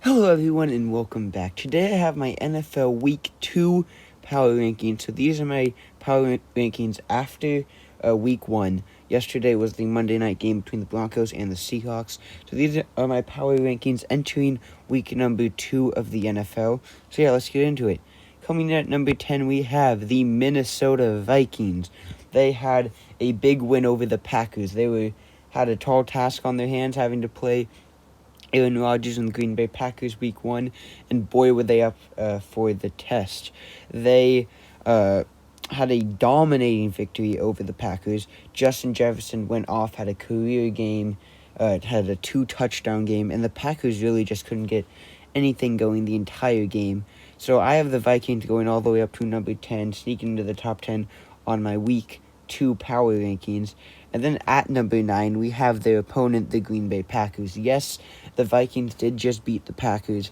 Hello everyone and welcome back. Today I have my NFL Week 2 power rankings. So these are my power rankings after Week 1. Yesterday was the Monday night game between the Broncos and the Seahawks. So these are my power rankings entering week number 2 of the NFL. So yeah, let's get into it. Coming in at number 10, we have the Minnesota Vikings. They had a big win over the Packers. They had a tall task on their hands, having to play Aaron Rodgers and the Green Bay Packers week 1, and boy were they up for the test. They had a dominating victory over the Packers. Justin Jefferson went off, had a career game, had a 2-touchdown game, and the Packers really just couldn't get anything going the entire game. So I have the Vikings going all the way up to number 10, sneaking into the top 10 on my week 2 power rankings. And then at number 9, we have their opponent, the Green Bay Packers. Yes, the Vikings did just beat the Packers,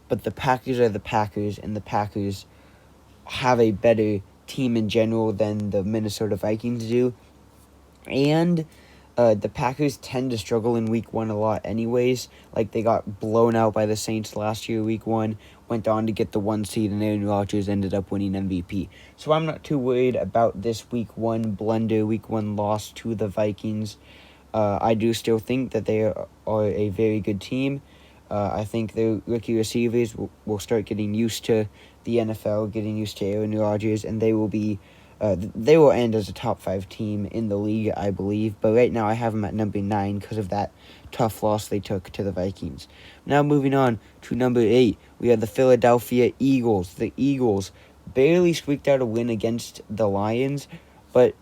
but the Packers are the Packers, and the Packers have a better team in general than the Minnesota Vikings do. And the Packers tend to struggle in week 1 a lot anyways. Like, they got blown out by the Saints last year, week 1, went on to get the 1 seed, and Aaron Rodgers ended up winning MVP. So I'm not too worried about this week 1 blunder, week 1 loss to the Vikings. I do still think that they are a very good team. I think the rookie receivers will start getting used to the NFL, getting used to Aaron Rodgers, and they will end as a top 5 team in the league, I believe. But right now I have them at number 9 because of that tough loss they took to the Vikings. Now moving on to number 8, we have the Philadelphia Eagles. The Eagles barely squeaked out a win against the Lions, but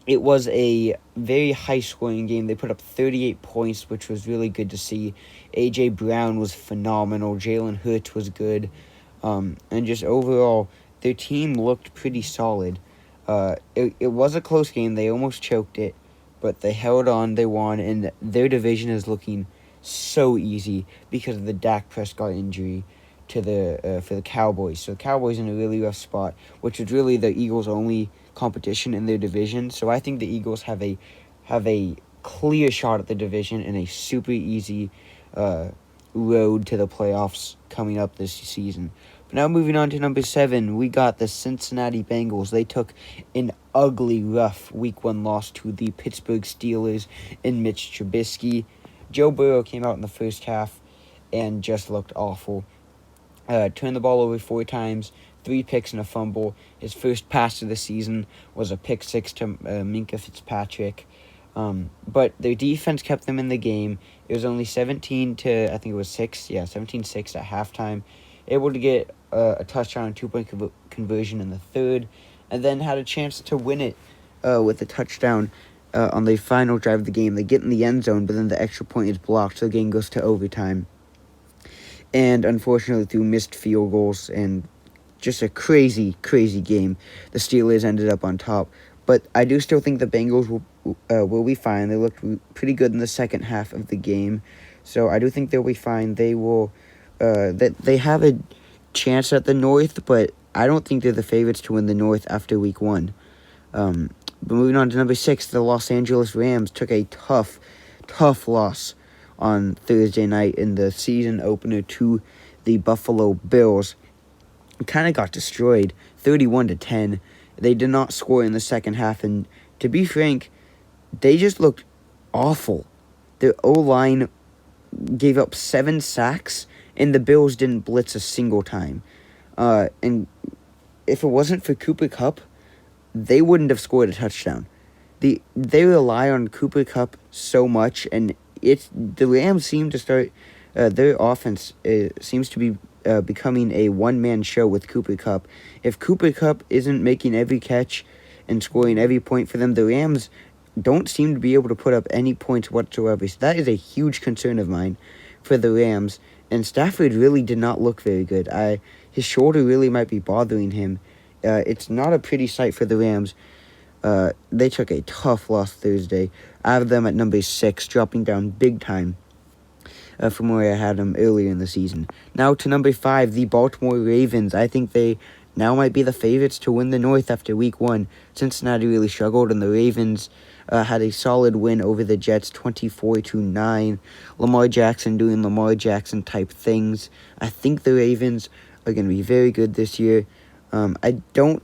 it was a very high-scoring game. They put up 38 points, which was really good to see. A.J. Brown was phenomenal. Jalen Hurts was good. And just overall, their team looked pretty solid. It was a close game. They almost choked it, but they held on. They won, and their division is looking so easy because of the Dak Prescott injury for the Cowboys. So the Cowboys in a really rough spot, which is really the Eagles' only competition in their division. So I think the Eagles have a clear shot at the division and a super easy road to the playoffs coming up this season. But now moving on to number 7, we got the Cincinnati Bengals. They took an ugly, rough week 1 loss to the Pittsburgh Steelers in Mitch Trubisky. Joe Burrow came out in the first half and just looked awful. Turned the ball over 4 times, 3 picks and a fumble. His first pass of the season was a pick 6 to Minkah Fitzpatrick. But their defense kept them in the game. It was only 17-6 at halftime. Able to get a touchdown and 2-point conversion in the third, and then had a chance to win it with a touchdown on the final drive of the game. They get in the end zone, but then the extra point is blocked, so the game goes to overtime. And unfortunately, through missed field goals and just a crazy, crazy game, the Steelers ended up on top. But I do still think the Bengals will be fine. They looked pretty good in the second half of the game, so I do think they'll be fine. They will. They have a chance at the North, but I don't think they're the favorites to win the North after week 1. But moving on to number 6, the Los Angeles Rams took a tough loss on Thursday night in the season opener to the Buffalo Bills. Kind of got destroyed, 31-10. They did not score in the second half, and to be frank, they just looked awful. Their O-line gave up 7 sacks, and the Bills didn't blitz a single time. And if it wasn't for Cooper Kupp, they wouldn't have scored a touchdown. They rely on Cooper Kupp so much, and the Rams seem to start their offense seems to be becoming a one-man show with Cooper Kupp. If Cooper Kupp isn't making every catch and scoring every point for them, the Rams don't seem to be able to put up any points whatsoever. So that is a huge concern of mine for the Rams. And Stafford really did not look very good. His shoulder really might be bothering him. It's not a pretty sight for the Rams. They took a tough loss Thursday. I have them at number 6, dropping down big time from where I had them earlier in the season. Now to number 5, the Baltimore Ravens. I think they now might be the favorites to win the North after week 1. Cincinnati really struggled, and the Ravens had a solid win over the Jets, 24-9. Lamar Jackson doing Lamar Jackson type things. I think the Ravens are going to be very good this year. I don't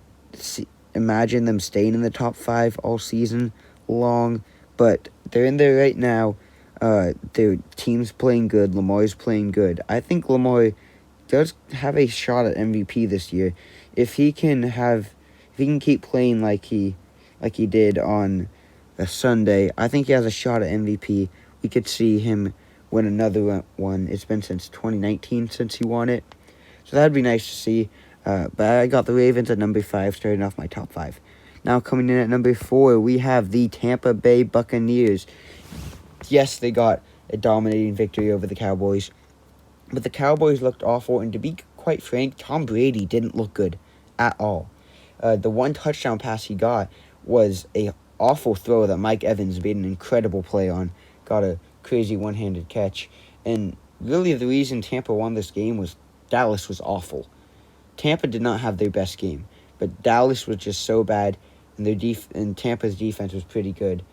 imagine them staying in the top 5 all season long, but they're in there right now. Their team's playing good. Lamar's playing good. I think Lamar does have a shot at MVP this year. If he can keep playing like he did on a Sunday, I think he has a shot at MVP. We could see him win another one. It's been since 2019 since he won it. So that'd be nice to see. But I got the Ravens at number 5, starting off my top 5. Now coming in at number 4, we have the Tampa Bay Buccaneers. Yes, they got a dominating victory over the Cowboys, but the Cowboys looked awful, and to be quite frank, Tom Brady didn't look good at all. The one touchdown pass he got was a awful throw that Mike Evans made an incredible play on. Got a crazy one-handed catch. And really the reason Tampa won this game was Dallas was awful. Tampa did not have their best game, but Dallas was just so bad, and Tampa's defense was pretty good.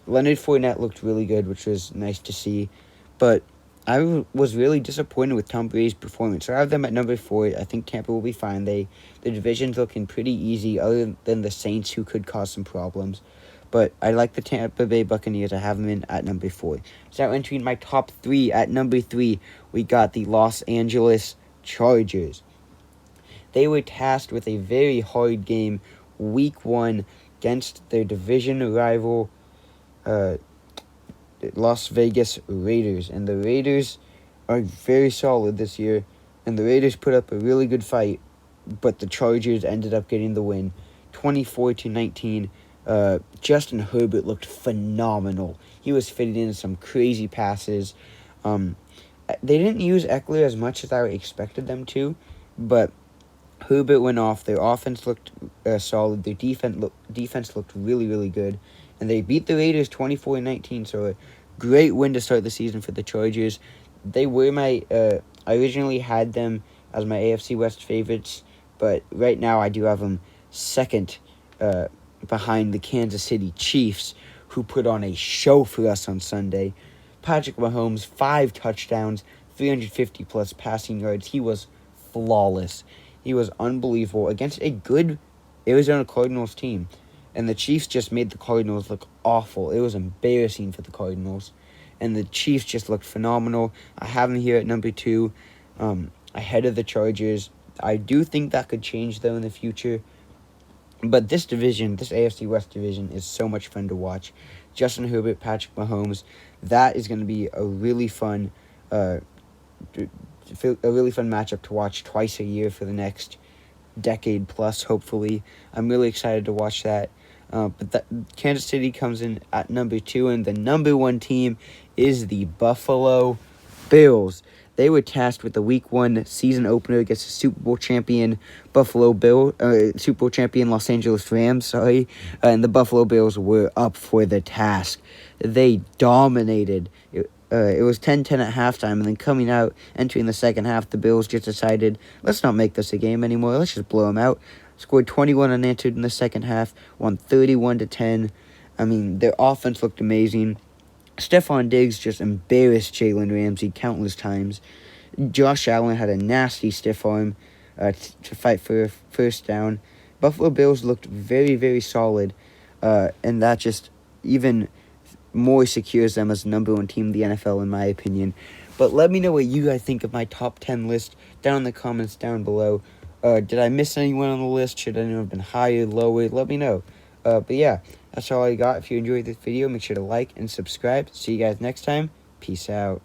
Leonard Fournette looked really good, which was nice to see, but I was really disappointed with Tom Brady's performance. So I have them at number 4. I think Tampa will be fine. The division's looking pretty easy, other than the Saints, who could cause some problems. But I like the Tampa Bay Buccaneers. I have them in at number 4. So entering my top 3, at number 3, we got the Los Angeles Chargers. They were tasked with a very hard game, Week 1, against their division rival, Las Vegas Raiders. And the Raiders are very solid this year, and the Raiders put up a really good fight, but the Chargers ended up getting the win, 24-19. Justin Herbert looked phenomenal. He was fitting in some crazy passes. They didn't use Eckler as much as I expected them to, but Herbert went off. Their offense looked solid. Their defense looked really, really good. And they beat the Raiders 24-19, so a great win to start the season for the Chargers. They were I originally had them as my AFC West favorites, but right now I do have them second behind the Kansas City Chiefs, who put on a show for us on Sunday. Patrick Mahomes, 5 touchdowns, 350-plus passing yards. He was flawless. He was unbelievable against a good Arizona Cardinals team. And the Chiefs just made the Cardinals look awful. It was embarrassing for the Cardinals. And the Chiefs just looked phenomenal. I have them here at number 2, ahead of the Chargers. I do think that could change, though, in the future. But this division, this AFC West division, is so much fun to watch. Justin Herbert, Patrick Mahomes, that is going to be a really fun matchup to watch twice a year for the next decade plus, hopefully. I'm really excited to watch that. But Kansas City comes in at number 2, and the number 1 team is the Buffalo Bills. They were tasked with the Week 1 season opener against the Super Bowl champion Super Bowl champion Los Angeles Rams, and the Buffalo Bills were up for the task. They dominated. It was 10-10 at halftime, and then entering the second half, the Bills just decided, let's not make this a game anymore, let's just blow them out. Scored 21 unanswered in the second half, won 31-10. I mean, their offense looked amazing. Stephon Diggs just embarrassed Jalen Ramsey countless times. Josh Allen had a nasty stiff arm to fight for a first down. Buffalo Bills looked very, very solid, and that just even more secures them as the number 1 team in the NFL, in my opinion. But let me know what you guys think of my top 10 list down in the comments down below. Did I miss anyone on the list? Should anyone have been higher, lower? Let me know. But yeah, that's all I got. If you enjoyed this video, make sure to like and subscribe. See you guys next time. Peace out.